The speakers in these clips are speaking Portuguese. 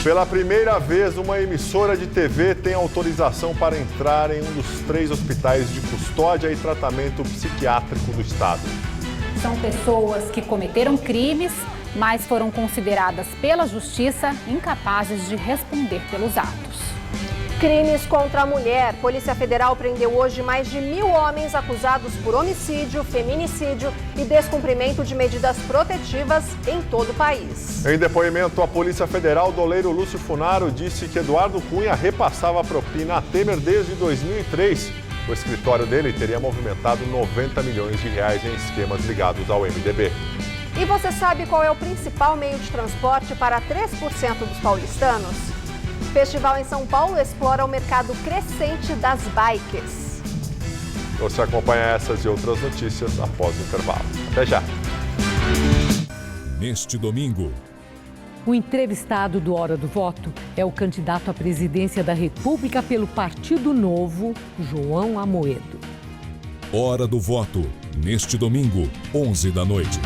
Pela primeira vez, uma emissora de TV tem autorização para entrar em um dos 3 hospitais de custódia e tratamento psiquiátrico do estado. São pessoas que cometeram crimes, mas foram consideradas pela justiça incapazes de responder pelos atos. Crimes contra a mulher. Polícia Federal prendeu hoje mais de 1.000 homens acusados por homicídio, feminicídio e descumprimento de medidas protetivas em todo o país. Em depoimento à Polícia Federal, o doleiro Lúcio Funaro disse que Eduardo Cunha repassava a propina a Temer desde 2003. O escritório dele teria movimentado 90 milhões de reais em esquemas ligados ao MDB. E você sabe qual é o principal meio de transporte para 3% dos paulistanos? O festival em São Paulo explora o mercado crescente das bikes. Você acompanha essas e outras notícias após o intervalo. Até já! Neste domingo, o entrevistado do Hora do Voto é o candidato à presidência da República pelo Partido Novo, João Amoedo. Hora do Voto, neste domingo, 11 da noite.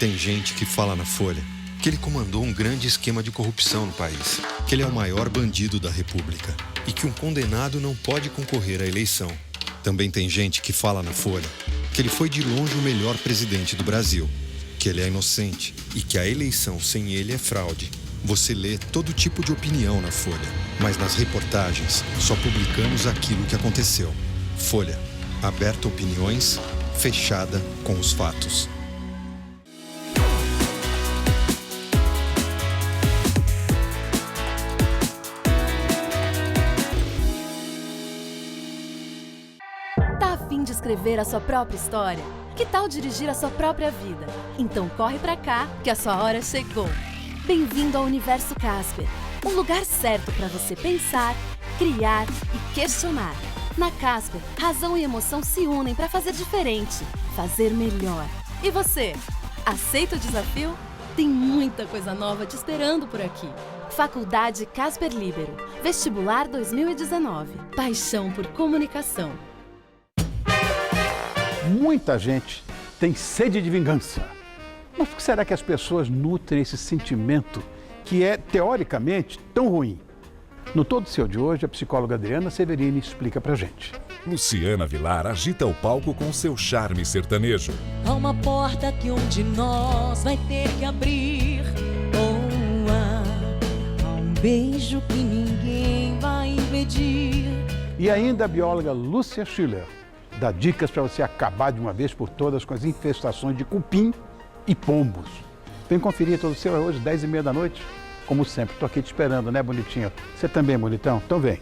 Tem gente que fala na Folha que ele comandou um grande esquema de corrupção no país, que ele é o maior bandido da República e que um condenado não pode concorrer à eleição. Também tem gente que fala na Folha que ele foi de longe o melhor presidente do Brasil, que ele é inocente e que a eleição sem ele é fraude. Você lê todo tipo de opinião na Folha, mas nas reportagens só publicamos aquilo que aconteceu. Folha, aberta opiniões, fechada com os fatos. De escrever a sua própria história? Que tal dirigir a sua própria vida? Então corre pra cá, que a sua hora chegou. Bem-vindo ao Universo Casper, um lugar certo para você pensar, criar e questionar. Na Casper, razão e emoção se unem para fazer diferente, fazer melhor. E você, aceita o desafio? Tem muita coisa nova te esperando por aqui. Faculdade Casper Líbero, Vestibular 2019, paixão por comunicação. Muita gente tem sede de vingança. Mas por que será que as pessoas nutrem esse sentimento que é, teoricamente, tão ruim? No Todo Seu de hoje, a psicóloga Adriana Severini explica pra gente. Luciana Vilar agita o palco com seu charme sertanejo. Há uma porta que um de nós vai ter que abrir. Há um beijo que ninguém vai impedir. E ainda a bióloga Lúcia Schiller dá dicas para você acabar de uma vez por todas com as infestações de cupim e pombos. Vem conferir Todo Seu hoje, 10h30 da noite. Como sempre, tô aqui te esperando, né, bonitinho? Você também, bonitão? Então vem.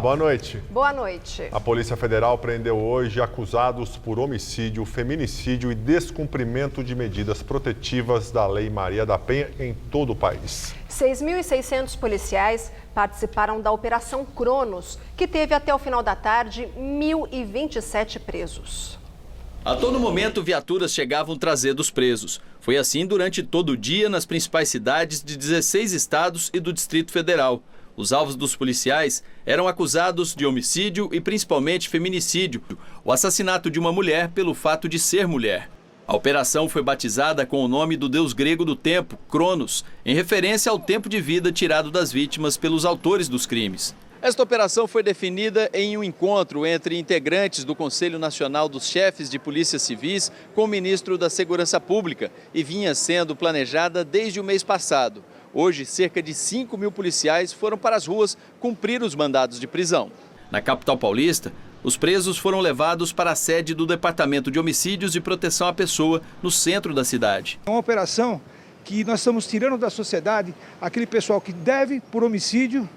Boa noite. Boa noite. A Polícia Federal prendeu hoje acusados por homicídio, feminicídio e descumprimento de medidas protetivas da Lei Maria da Penha em todo o país. 6.600 policiais participaram da Operação Cronos, que teve até o final da tarde 1.027 presos. A todo momento, viaturas chegavam trazer os presos. Foi assim durante todo o dia nas principais cidades de 16 estados e do Distrito Federal. Os alvos dos policiais eram acusados de homicídio e principalmente feminicídio, o assassinato de uma mulher pelo fato de ser mulher. A operação foi batizada com o nome do deus grego do tempo, Cronos, em referência ao tempo de vida tirado das vítimas pelos autores dos crimes. Esta operação foi definida em um encontro entre integrantes do Conselho Nacional dos Chefes de Polícias Civis com o ministro da Segurança Pública e vinha sendo planejada desde o mês passado. Hoje, cerca de 5.000 policiais foram para as ruas cumprir os mandados de prisão. Na capital paulista, os presos foram levados para a sede do Departamento de Homicídios e Proteção à Pessoa, no centro da cidade. É uma operação que nós estamos tirando da sociedade aquele pessoal que deve por homicídio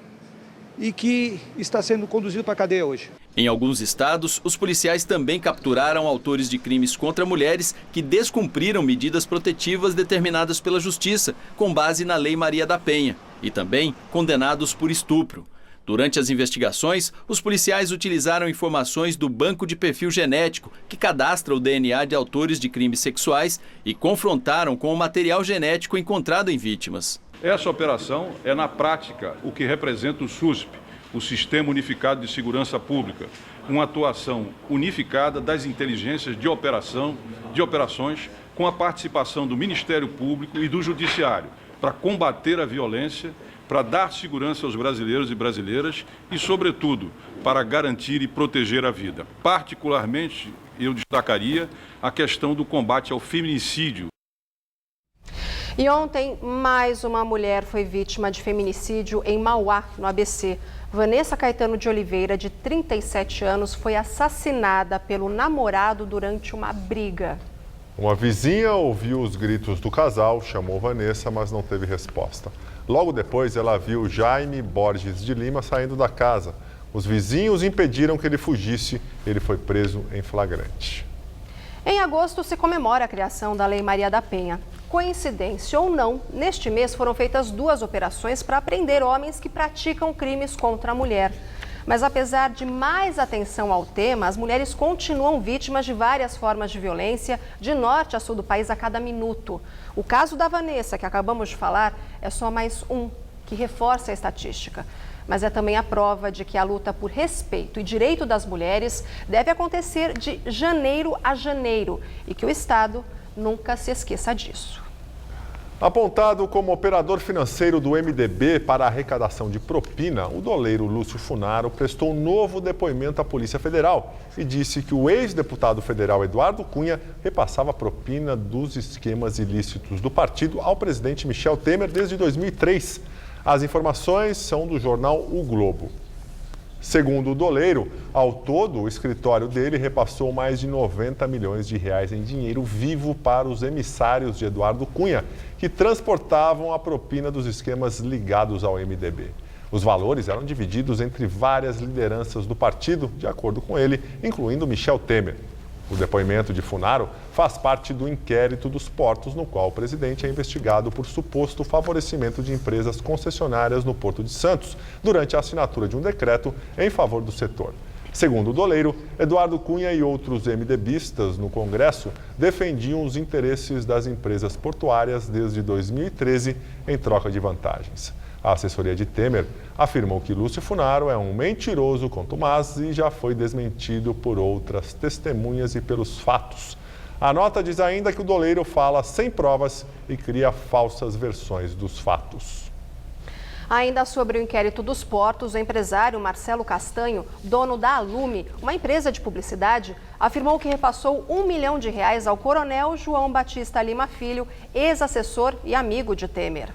e que está sendo conduzido para a cadeia hoje. Em alguns estados, os policiais também capturaram autores de crimes contra mulheres que descumpriram medidas protetivas determinadas pela Justiça, com base na Lei Maria da Penha, e também condenados por estupro. Durante as investigações, os policiais utilizaram informações do Banco de Perfil Genético, que cadastra o DNA de autores de crimes sexuais, e confrontaram com o material genético encontrado em vítimas. Essa operação é, na prática, o que representa o SUSP, o Sistema Unificado de Segurança Pública, uma atuação unificada das inteligências de operações com a participação do Ministério Público e do Judiciário para combater a violência, para dar segurança aos brasileiros e brasileiras e, sobretudo, para garantir e proteger a vida. Particularmente, eu destacaria a questão do combate ao feminicídio. E ontem, mais uma mulher foi vítima de feminicídio em Mauá, no ABC. Vanessa Caetano de Oliveira, de 37 anos, foi assassinada pelo namorado durante uma briga. Uma vizinha ouviu os gritos do casal, chamou Vanessa, mas não teve resposta. Logo depois, ela viu Jaime Borges de Lima saindo da casa. Os vizinhos impediram que ele fugisse. Ele foi preso em flagrante. Em agosto, se comemora a criação da Lei Maria da Penha. Coincidência ou não, neste mês foram feitas 2 operações para prender homens que praticam crimes contra a mulher. Mas apesar de mais atenção ao tema, as mulheres continuam vítimas de várias formas de violência, de norte a sul do país a cada minuto. O caso da Vanessa, que acabamos de falar, é só mais um que reforça a estatística. Mas é também a prova de que a luta por respeito e direito das mulheres deve acontecer de janeiro a janeiro e que o Estado nunca se esqueça disso. Apontado como operador financeiro do MDB para a arrecadação de propina, o doleiro Lúcio Funaro prestou um novo depoimento à Polícia Federal e disse que o ex-deputado federal Eduardo Cunha repassava a propina dos esquemas ilícitos do partido ao presidente Michel Temer desde 2003. As informações são do jornal O Globo. Segundo o doleiro, ao todo, o escritório dele repassou mais de 90 milhões de reais em dinheiro vivo para os emissários de Eduardo Cunha, que transportavam a propina dos esquemas ligados ao MDB. Os valores eram divididos entre várias lideranças do partido, de acordo com ele, incluindo Michel Temer. O depoimento de Funaro faz parte do inquérito dos portos, no qual o presidente é investigado por suposto favorecimento de empresas concessionárias no Porto de Santos, durante a assinatura de um decreto em favor do setor. Segundo o doleiro, Eduardo Cunha e outros MDBistas no Congresso defendiam os interesses das empresas portuárias desde 2013 em troca de vantagens. A assessoria de Temer afirmou que Lúcio Funaro é um mentiroso contumaz e já foi desmentido por outras testemunhas e pelos fatos. A nota diz ainda que o doleiro fala sem provas e cria falsas versões dos fatos. Ainda sobre o inquérito dos portos, o empresário Marcelo Castanho, dono da Alume, uma empresa de publicidade, afirmou que repassou R$1 milhão ao coronel João Batista Lima Filho, ex-assessor e amigo de Temer.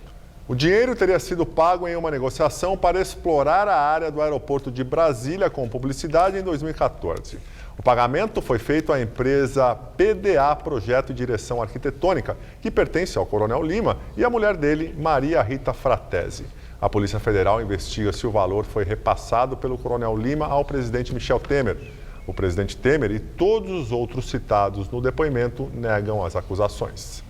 O dinheiro teria sido pago em uma negociação para explorar a área do aeroporto de Brasília com publicidade em 2014. O pagamento foi feito à empresa PDA Projeto e Direção Arquitetônica, que pertence ao Coronel Lima, e à mulher dele, Maria Rita Fratesi. A Polícia Federal investiga se o valor foi repassado pelo Coronel Lima ao presidente Michel Temer. O presidente Temer e todos os outros citados no depoimento negam as acusações.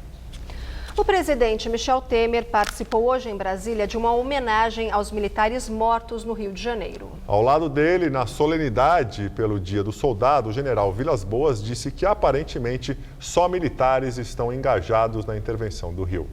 O presidente Michel Temer participou hoje em Brasília de uma homenagem aos militares mortos no Rio de Janeiro. Ao lado dele, na solenidade pelo Dia do Soldado, o general Vilas Boas disse que aparentemente só militares estão engajados na intervenção do Rio.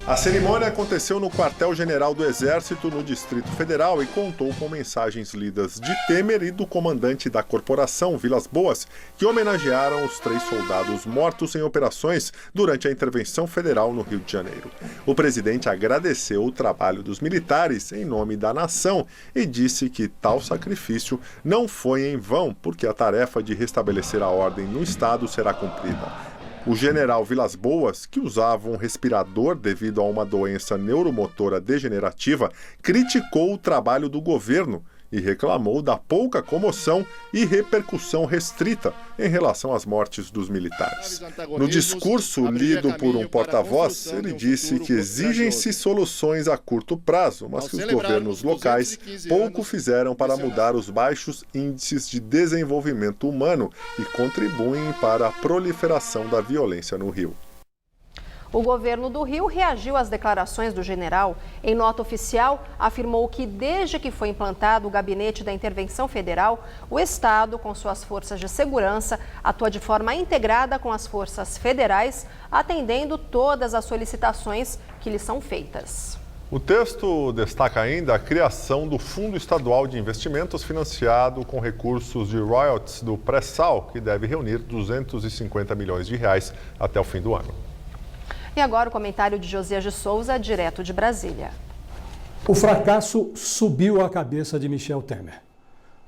A cerimônia aconteceu no Quartel-General do Exército, no Distrito Federal, e contou com mensagens lidas de Temer e do comandante da corporação, Vilas Boas, que homenagearam os 3 soldados mortos em operações durante a intervenção federal no Rio de Janeiro. O presidente agradeceu o trabalho dos militares em nome da nação e disse que tal sacrifício não foi em vão, porque a tarefa de restabelecer a ordem no Estado será cumprida. O general Vilas Boas, que usava um respirador devido a uma doença neuromotora degenerativa, criticou o trabalho do governo e reclamou da pouca comoção e repercussão restrita em relação às mortes dos militares. No discurso lido por um porta-voz, ele disse que exigem-se soluções a curto prazo, mas que os governos locais pouco fizeram para mudar os baixos índices de desenvolvimento humano e contribuem para a proliferação da violência no Rio. O governo do Rio reagiu às declarações do general. Em nota oficial, afirmou que desde que foi implantado o Gabinete da Intervenção Federal, o Estado, com suas forças de segurança, atua de forma integrada com as forças federais, atendendo todas as solicitações que lhes são feitas. O texto destaca ainda a criação do Fundo Estadual de Investimentos financiado com recursos de royalties do pré-sal, que deve reunir 250 milhões de reais até o fim do ano. E agora o comentário de Josias de Souza, direto de Brasília. O fracasso subiu a cabeça de Michel Temer.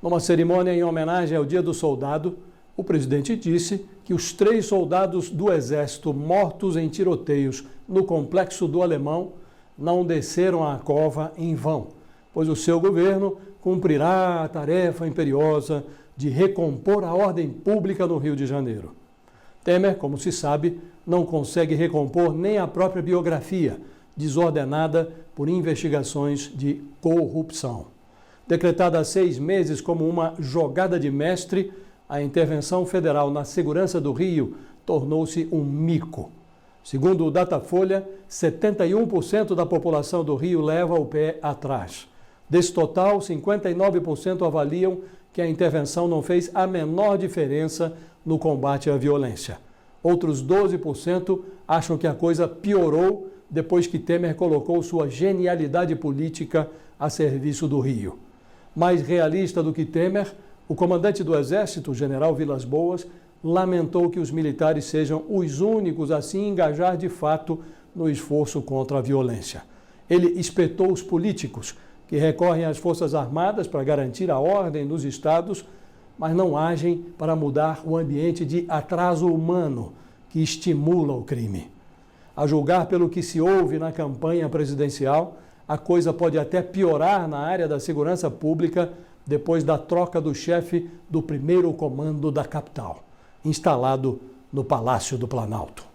Numa cerimônia em homenagem ao Dia do Soldado, o presidente disse que os 3 soldados do Exército mortos em tiroteios no Complexo do Alemão não desceram à cova em vão, pois o seu governo cumprirá a tarefa imperiosa de recompor a ordem pública no Rio de Janeiro. Temer, como se sabe, não consegue recompor nem a própria biografia, desordenada por investigações de corrupção. Decretada há 6 meses como uma jogada de mestre, a intervenção federal na segurança do Rio tornou-se um mico. Segundo o Datafolha, 71% da população do Rio leva o pé atrás. Desse total, 59% avaliam que a intervenção não fez a menor diferença no combate à violência. Outros 12% acham que a coisa piorou depois que Temer colocou sua genialidade política a serviço do Rio. Mais realista do que Temer, o comandante do Exército, o general Vilas Boas, lamentou que os militares sejam os únicos a se engajar de fato no esforço contra a violência. Ele espetou os políticos, que recorrem às Forças Armadas para garantir a ordem nos estados, mas não agem para mudar o ambiente de atraso humano que estimula o crime. A julgar pelo que se ouve na campanha presidencial, a coisa pode até piorar na área da segurança pública depois da troca do chefe do primeiro comando da capital, instalado no Palácio do Planalto.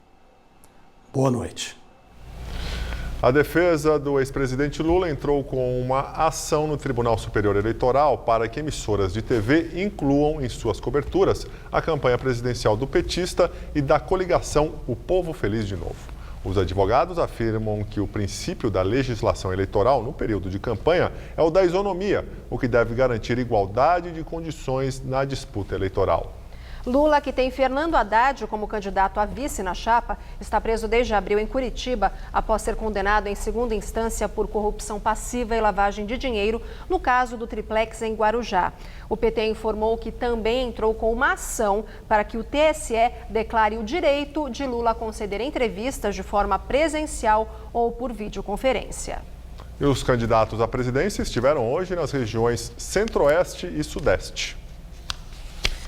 Boa noite. A defesa do ex-presidente Lula entrou com uma ação no Tribunal Superior Eleitoral para que emissoras de TV incluam em suas coberturas a campanha presidencial do petista e da coligação O Povo Feliz de Novo. Os advogados afirmam que o princípio da legislação eleitoral no período de campanha é o da isonomia, o que deve garantir igualdade de condições na disputa eleitoral. Lula, que tem Fernando Haddad como candidato a vice na chapa, está preso desde abril em Curitiba, após ser condenado em segunda instância por corrupção passiva e lavagem de dinheiro, no caso do triplex em Guarujá. O PT informou que também entrou com uma ação para que o TSE declare o direito de Lula a conceder entrevistas de forma presencial ou por videoconferência. E os candidatos à presidência estiveram hoje nas regiões Centro-Oeste e Sudeste.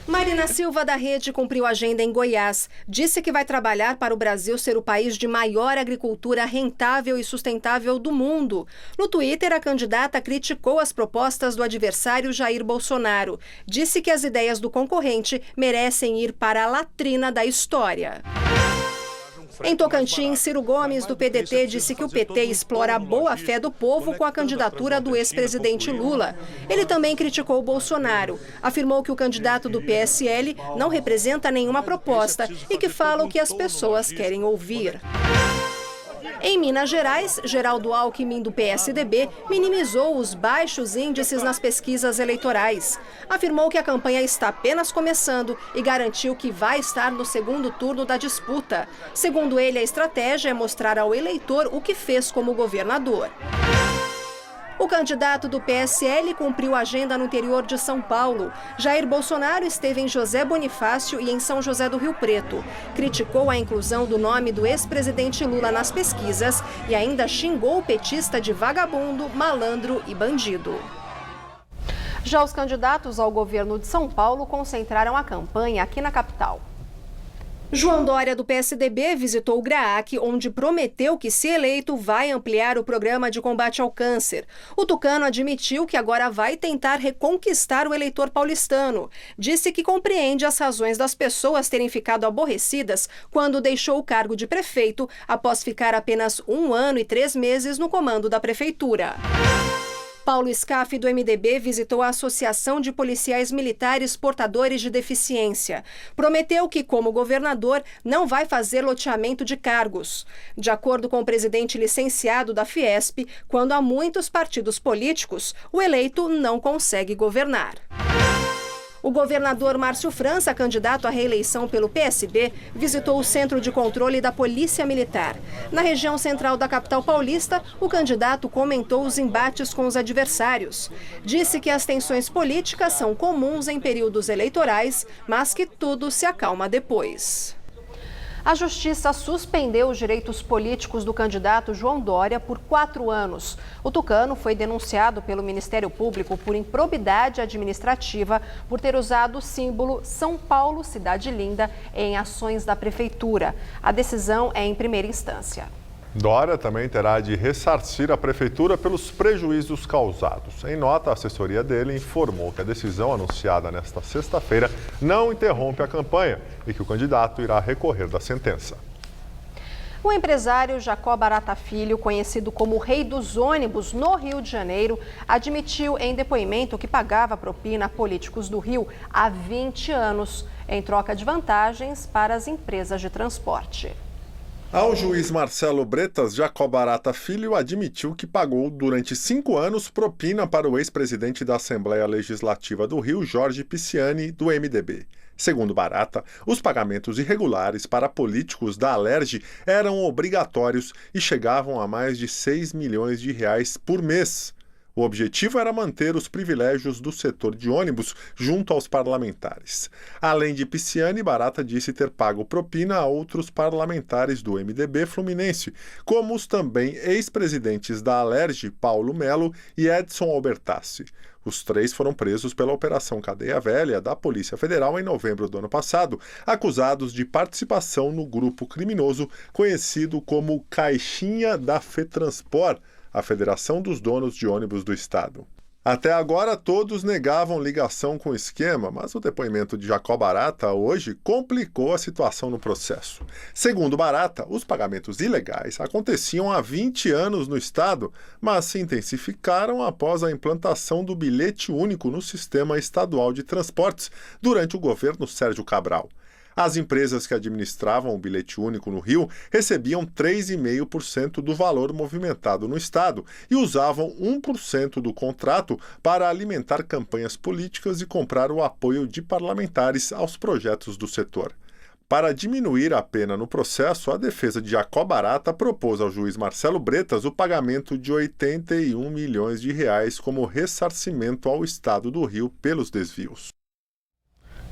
Marina Silva, da Rede, cumpriu agenda em Goiás. Disse que vai trabalhar para o Brasil ser o país de maior agricultura rentável e sustentável do mundo. No Twitter, a candidata criticou as propostas do adversário Jair Bolsonaro. Disse que as ideias do concorrente merecem ir para a latrina da história. Em Tocantins, Ciro Gomes, do PDT, disse que o PT explora a boa-fé do povo com a candidatura do ex-presidente Lula. Ele também criticou Bolsonaro. Afirmou que o candidato do PSL não representa nenhuma proposta e que fala o que as pessoas querem ouvir. Em Minas Gerais, Geraldo Alckmin, do PSDB, minimizou os baixos índices nas pesquisas eleitorais. Afirmou que a campanha está apenas começando e garantiu que vai estar no segundo turno da disputa. Segundo ele, a estratégia é mostrar ao eleitor o que fez como governador. O candidato do PSL cumpriu a agenda no interior de São Paulo. Jair Bolsonaro esteve em José Bonifácio e em São José do Rio Preto. Criticou a inclusão do nome do ex-presidente Lula nas pesquisas e ainda xingou o petista de vagabundo, malandro e bandido. Já os candidatos ao governo de São Paulo concentraram a campanha aqui na capital. João Dória, do PSDB, visitou o GRAAC, onde prometeu que, se eleito, vai ampliar o programa de combate ao câncer. O tucano admitiu que agora vai tentar reconquistar o eleitor paulistano. Disse que compreende as razões das pessoas terem ficado aborrecidas quando deixou o cargo de prefeito, após ficar apenas 1 ano e 3 meses no comando da prefeitura. Paulo Scaff, do MDB, visitou a Associação de Policiais Militares Portadores de Deficiência. Prometeu que, como governador, não vai fazer loteamento de cargos. De acordo com o presidente licenciado da Fiesp, quando há muitos partidos políticos, o eleito não consegue governar. O governador Márcio França, candidato à reeleição pelo PSB, visitou o Centro de Controle da Polícia Militar. Na região central da capital paulista, o candidato comentou os embates com os adversários. Disse que as tensões políticas são comuns em períodos eleitorais, mas que tudo se acalma depois. A Justiça suspendeu os direitos políticos do candidato João Dória por 4 anos. O tucano foi denunciado pelo Ministério Público por improbidade administrativa por ter usado o símbolo São Paulo, Cidade Linda, em ações da Prefeitura. A decisão é em primeira instância. Dória também terá de ressarcir a prefeitura pelos prejuízos causados. Em nota, a assessoria dele informou que a decisão anunciada nesta sexta-feira não interrompe a campanha e que o candidato irá recorrer da sentença. O empresário Jacó Barata Filho, conhecido como o Rei dos Ônibus no Rio de Janeiro, admitiu em depoimento que pagava propina a políticos do Rio há 20 anos, em troca de vantagens para as empresas de transporte. Ao juiz Marcelo Bretas, Jacó Barata Filho admitiu que pagou durante 5 anos propina para o ex-presidente da Assembleia Legislativa do Rio, Jorge Pisciani, do MDB. Segundo Barata, os pagamentos irregulares para políticos da Alerj eram obrigatórios e chegavam a mais de 6 milhões de reais por mês. O objetivo era manter os privilégios do setor de ônibus junto aos parlamentares. Além de Pisciani, Barata disse ter pago propina a outros parlamentares do MDB fluminense, como os também ex-presidentes da Alerj, Paulo Melo e Edson Albertassi. Os 3 foram presos pela Operação Cadeia Velha da Polícia Federal em novembro do ano passado, acusados de participação no grupo criminoso conhecido como Caixinha da FETranspor, a Federação dos Donos de Ônibus do Estado. Até agora, todos negavam ligação com o esquema, mas o depoimento de Jacó Barata hoje complicou a situação no processo. Segundo Barata, os pagamentos ilegais aconteciam há 20 anos no Estado, mas se intensificaram após a implantação do bilhete único no sistema estadual de transportes durante o governo Sérgio Cabral. As empresas que administravam o bilhete único no Rio recebiam 3,5% do valor movimentado no Estado e usavam 1% do contrato para alimentar campanhas políticas e comprar o apoio de parlamentares aos projetos do setor. Para diminuir a pena no processo, a defesa de Jacó Barata propôs ao juiz Marcelo Bretas o pagamento de 81 milhões de reais como ressarcimento ao Estado do Rio pelos desvios.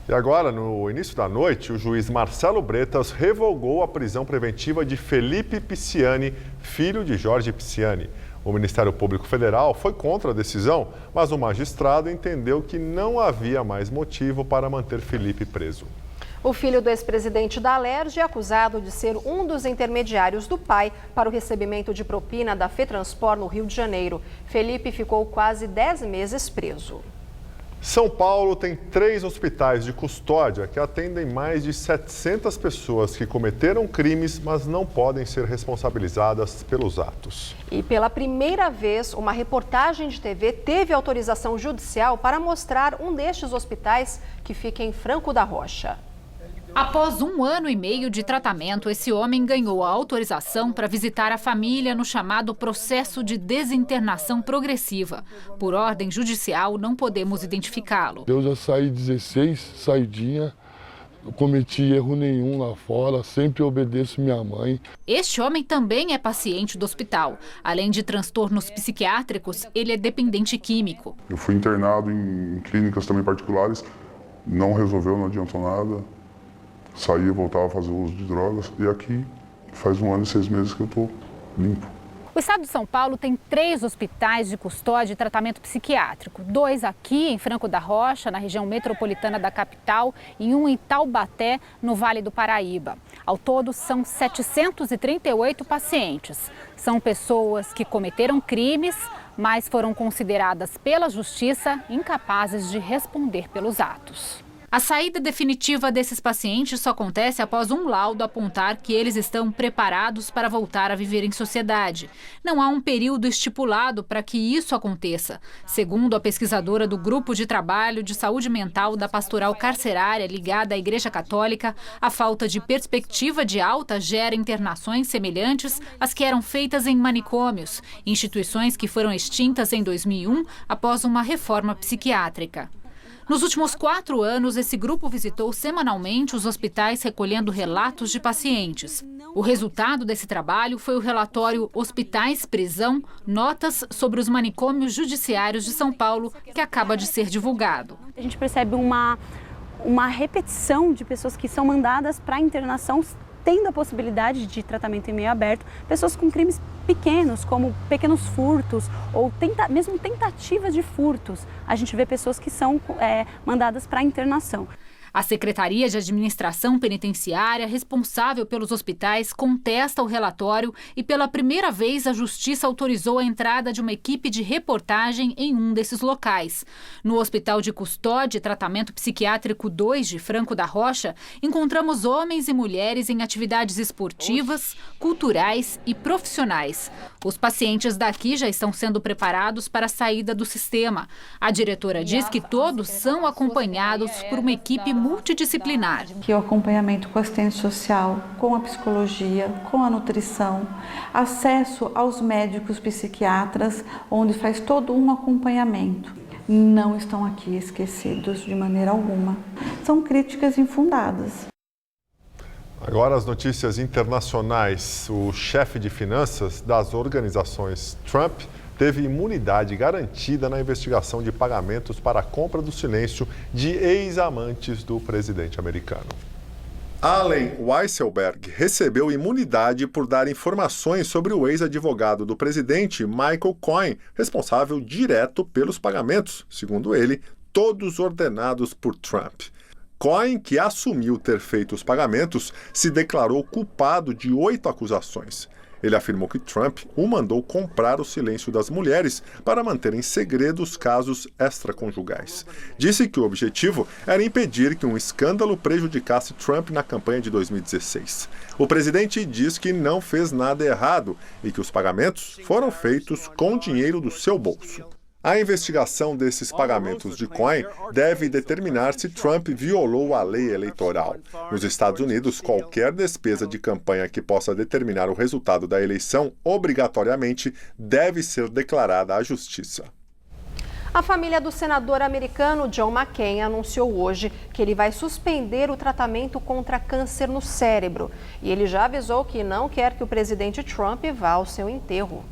E agora, no início da noite, o juiz Marcelo Bretas revogou a prisão preventiva de Felipe Pisciani, filho de Jorge Pisciani. O Ministério Público Federal foi contra a decisão, mas o magistrado entendeu que não havia mais motivo para manter Felipe preso. O filho do ex-presidente da Alerj é acusado de ser um dos intermediários do pai para o recebimento de propina da FETranspor no Rio de Janeiro. Felipe ficou quase 10 meses preso. São Paulo tem 3 hospitais de custódia que atendem mais de 700 pessoas que cometeram crimes, mas não podem ser responsabilizadas pelos atos. E pela primeira vez, uma reportagem de TV teve autorização judicial para mostrar um destes hospitais que fica em Franco da Rocha. Após 1 ano e meio de tratamento, esse homem ganhou a autorização para visitar a família no chamado processo de desinternação progressiva. Por ordem judicial, não podemos identificá-lo. Eu já saí 16, saidinha, não cometi erro nenhum lá fora, sempre obedeço minha mãe. Este homem também é paciente do hospital. Além de transtornos psiquiátricos, ele é dependente químico. Eu fui internado em clínicas também particulares, não resolveu, não adiantou nada. Saía, voltava a fazer uso de drogas e aqui faz 1 ano e 6 meses que eu estou limpo. O estado de São Paulo tem 3 hospitais de custódia e tratamento psiquiátrico. 2 aqui em Franco da Rocha, na região metropolitana da capital, e 1 em Taubaté, no Vale do Paraíba. Ao todo, são 738 pacientes. São pessoas que cometeram crimes, mas foram consideradas pela justiça incapazes de responder pelos atos. A saída definitiva desses pacientes só acontece após um laudo apontar que eles estão preparados para voltar a viver em sociedade. Não há um período estipulado para que isso aconteça. Segundo a pesquisadora do Grupo de Trabalho de Saúde Mental da Pastoral Carcerária ligada à Igreja Católica, a falta de perspectiva de alta gera internações semelhantes às que eram feitas em manicômios, instituições que foram extintas em 2001 após uma reforma psiquiátrica. Nos últimos 4 anos, esse grupo visitou semanalmente os hospitais recolhendo relatos de pacientes. O resultado desse trabalho foi o relatório Hospitais Prisão, Notas sobre os Manicômios Judiciários de São Paulo, que acaba de ser divulgado. A gente percebe uma repetição de pessoas que são mandadas para internação, tendo a possibilidade de tratamento em meio aberto, pessoas com crimes pequenos, como pequenos furtos ou mesmo tentativas de furtos. A gente vê pessoas que são mandadas para internação. A Secretaria de Administração Penitenciária, responsável pelos hospitais, contesta o relatório e, pela primeira vez, a Justiça autorizou a entrada de uma equipe de reportagem em um desses locais. No Hospital de Custódia e Tratamento Psiquiátrico 2 de Franco da Rocha, encontramos homens e mulheres em atividades esportivas, culturais e profissionais. Os pacientes daqui já estão sendo preparados para a saída do sistema. A diretora diz que todos são acompanhados por uma equipe multidisciplinar. Que o acompanhamento com a assistência social, com a psicologia, com a nutrição, acesso aos médicos psiquiatras, onde faz todo um acompanhamento. Não estão aqui esquecidos de maneira alguma. São críticas infundadas. Agora as notícias internacionais. O chefe de finanças das organizações Trump teve imunidade garantida na investigação de pagamentos para a compra do silêncio de ex-amantes do presidente americano. Allen Weisselberg recebeu imunidade por dar informações sobre o ex-advogado do presidente, Michael Cohen, responsável direto pelos pagamentos, segundo ele, todos ordenados por Trump. Cohen, que assumiu ter feito os pagamentos, se declarou culpado de 8 acusações. Ele afirmou que Trump o mandou comprar o silêncio das mulheres para manter em segredo os casos extraconjugais. Disse que o objetivo era impedir que um escândalo prejudicasse Trump na campanha de 2016. O presidente diz que não fez nada errado e que os pagamentos foram feitos com dinheiro do seu bolso. A investigação desses pagamentos de Cohen deve determinar se Trump violou a lei eleitoral. Nos Estados Unidos, qualquer despesa de campanha que possa determinar o resultado da eleição, obrigatoriamente, deve ser declarada à Justiça. A família do senador americano John McCain anunciou hoje que ele vai suspender o tratamento contra câncer no cérebro. E ele já avisou que não quer que o presidente Trump vá ao seu enterro.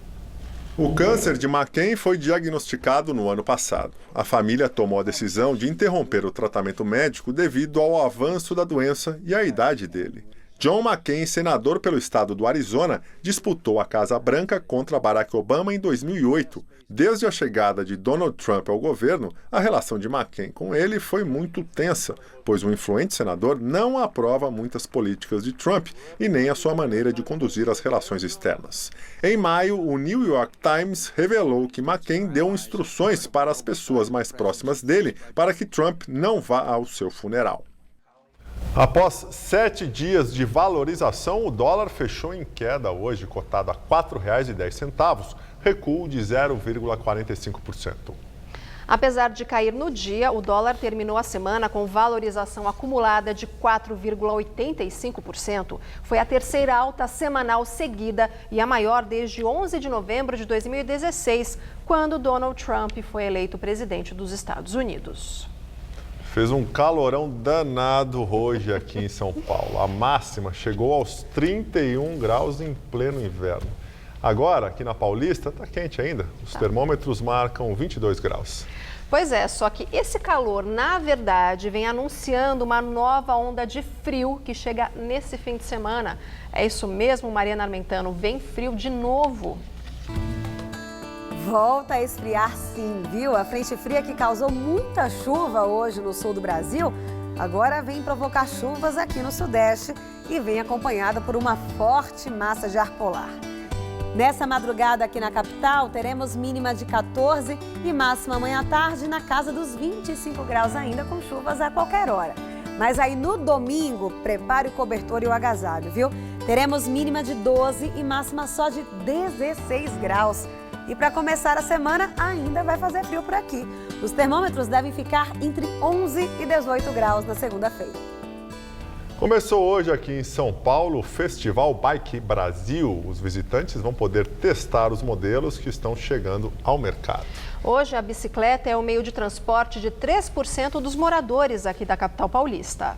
O câncer de McCain foi diagnosticado no ano passado. A família tomou a decisão de interromper o tratamento médico devido ao avanço da doença e à idade dele. John McCain, senador pelo estado do Arizona, disputou a Casa Branca contra Barack Obama em 2008. Desde a chegada de Donald Trump ao governo, a relação de McCain com ele foi muito tensa, pois o influente senador não aprova muitas políticas de Trump e nem a sua maneira de conduzir as relações externas. Em maio, o New York Times revelou que McCain deu instruções para as pessoas mais próximas dele para que Trump não vá ao seu funeral. Após 7 dias de valorização, o dólar fechou em queda hoje, cotado a R$ 4,10, recuo de 0,45%. Apesar de cair no dia, o dólar terminou a semana com valorização acumulada de 4,85%. Foi a terceira alta semanal seguida e a maior desde 11 de novembro de 2016, quando Donald Trump foi eleito presidente dos Estados Unidos. Fez um calorão danado hoje aqui em São Paulo. A máxima chegou aos 31 graus em pleno inverno. Agora, aqui na Paulista, está quente ainda. Os termômetros marcam 22 graus. Pois é, só que esse calor, na verdade, vem anunciando uma nova onda de frio que chega nesse fim de semana. É isso mesmo, Mariana Armentano, vem frio de novo. Volta a esfriar sim, viu? A frente fria que causou muita chuva hoje no sul do Brasil, agora vem provocar chuvas aqui no sudeste e vem acompanhada por uma forte massa de ar polar. Nessa madrugada aqui na capital, teremos mínima de 14 e máxima amanhã à tarde na casa dos 25 graus ainda, com chuvas a qualquer hora. Mas aí no domingo, prepare o cobertor e o agasalho, viu? Teremos mínima de 12 e máxima só de 16 graus. E para começar a semana, ainda vai fazer frio por aqui. Os termômetros devem ficar entre 11 e 18 graus na segunda-feira. Começou hoje aqui em São Paulo o Festival Bike Brasil. Os visitantes vão poder testar os modelos que estão chegando ao mercado. Hoje, a bicicleta é o meio de transporte de 3% dos moradores aqui da capital paulista.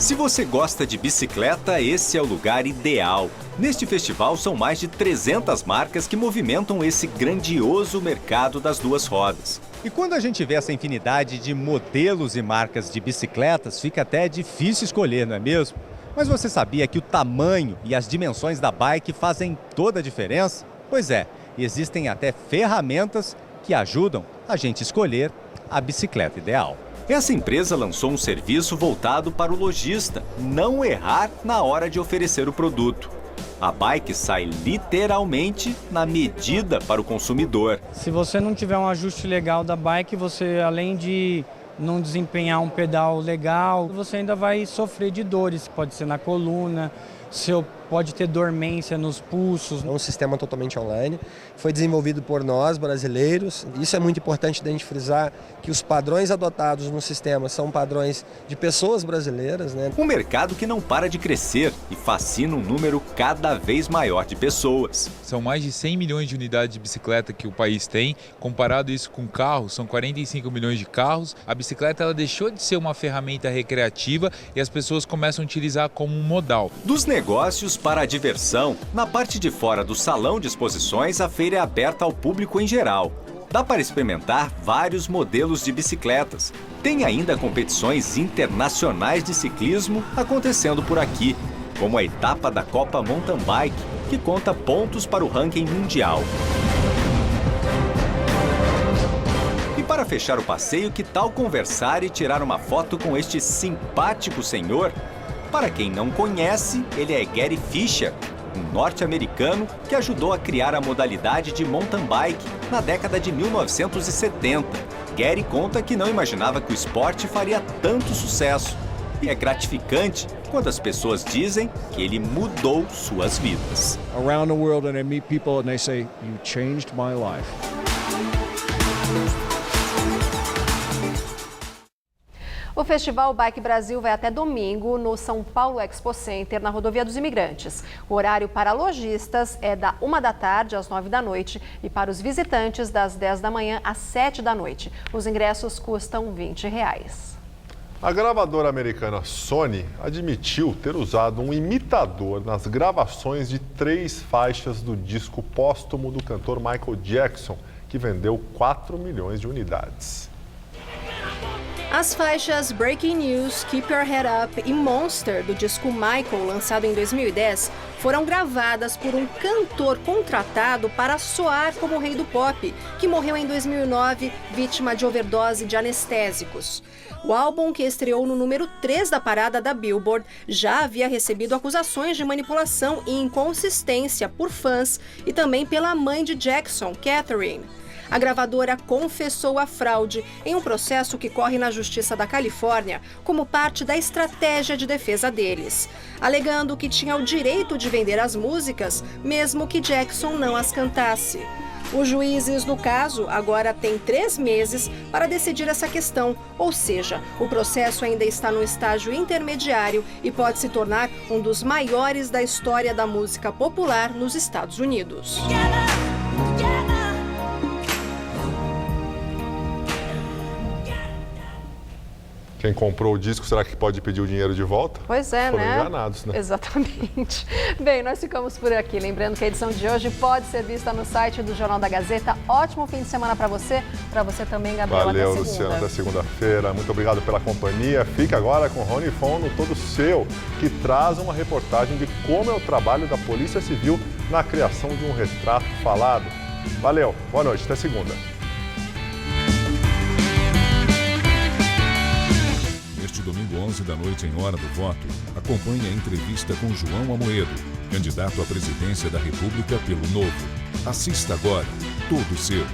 Se você gosta de bicicleta, esse é o lugar ideal. Neste festival são mais de 300 marcas que movimentam esse grandioso mercado das duas rodas. E quando a gente vê essa infinidade de modelos e marcas de bicicletas, fica até difícil escolher, não é mesmo? Mas você sabia que o tamanho e as dimensões da bike fazem toda a diferença? Pois é, existem até ferramentas que ajudam a gente escolher a bicicleta ideal. Essa empresa lançou um serviço voltado para o lojista não errar na hora de oferecer o produto. A bike sai literalmente na medida para o consumidor. Se você não tiver um ajuste legal da bike, você, além de não desempenhar um pedal legal, você ainda vai sofrer de dores. Pode ser na coluna, pode ter dormência nos pulsos. É um sistema totalmente online, foi desenvolvido por nós, brasileiros. Isso é muito importante da gente frisar, que os padrões adotados no sistema são padrões de pessoas brasileiras, né? Um mercado que não para de crescer e fascina um número cada vez maior de pessoas. São mais de 100 milhões de unidades de bicicleta que o país tem. Comparado isso com carros, são 45 milhões de carros. A bicicleta ela deixou de ser uma ferramenta recreativa e as pessoas começam a utilizar como um modal. Dos negócios para a diversão, na parte de fora do salão de exposições, a feira é aberta ao público em geral. Dá para experimentar vários modelos de bicicletas. Tem ainda competições internacionais de ciclismo acontecendo por aqui, como a etapa da Copa Mountain Bike, que conta pontos para o ranking mundial. E para fechar o passeio, que tal conversar e tirar uma foto com este simpático senhor? Para quem não conhece, ele é Gary Fisher, um norte-americano que ajudou a criar a modalidade de mountain bike na década de 1970. Gary conta que não imaginava que o esporte faria tanto sucesso. E é gratificante quando as pessoas dizem que ele mudou suas vidas. Around the world and I meet people and they say, "You changed my life." O Festival Bike Brasil vai até domingo no São Paulo Expo Center, na Rodovia dos Imigrantes. O horário para lojistas é da 1 da tarde às 9 da noite e para os visitantes das 10 da manhã às 7 da noite. Os ingressos custam R$20. A gravadora americana Sony admitiu ter usado um imitador nas gravações de 3 faixas do disco póstumo do cantor Michael Jackson, que vendeu 4 milhões de unidades. As faixas Breaking News, Keep Your Head Up e Monster, do disco Michael, lançado em 2010, foram gravadas por um cantor contratado para soar como o rei do pop, que morreu em 2009, vítima de overdose de anestésicos. O álbum, que estreou no número 3 da parada da Billboard, já havia recebido acusações de manipulação e inconsistência por fãs e também pela mãe de Jackson, Catherine. A gravadora confessou a fraude em um processo que corre na Justiça da Califórnia como parte da estratégia de defesa deles, alegando que tinha o direito de vender as músicas, mesmo que Jackson não as cantasse. Os juízes, no caso, agora têm 3 meses para decidir essa questão, ou seja, o processo ainda está no estágio intermediário e pode se tornar um dos maiores da história da música popular nos Estados Unidos. Quem comprou o disco, será que pode pedir o dinheiro de volta? Pois é, Foram né? enganados, né? Exatamente. Bem, nós ficamos por aqui. Lembrando que a edição de hoje pode ser vista no site do Jornal da Gazeta. Ótimo fim de semana para você também, Gabriel. Valeu, até Luciana. Até segunda-feira. Muito obrigado pela companhia. Fica agora com Rony Fon no Todo Seu, que traz uma reportagem de como é o trabalho da Polícia Civil na criação de um retrato falado. Valeu, boa noite, até segunda. Domingo 11 da noite, em Hora do Voto, acompanhe a entrevista com João Amoedo, candidato à presidência da República pelo Novo. Assista agora, Todo Seu.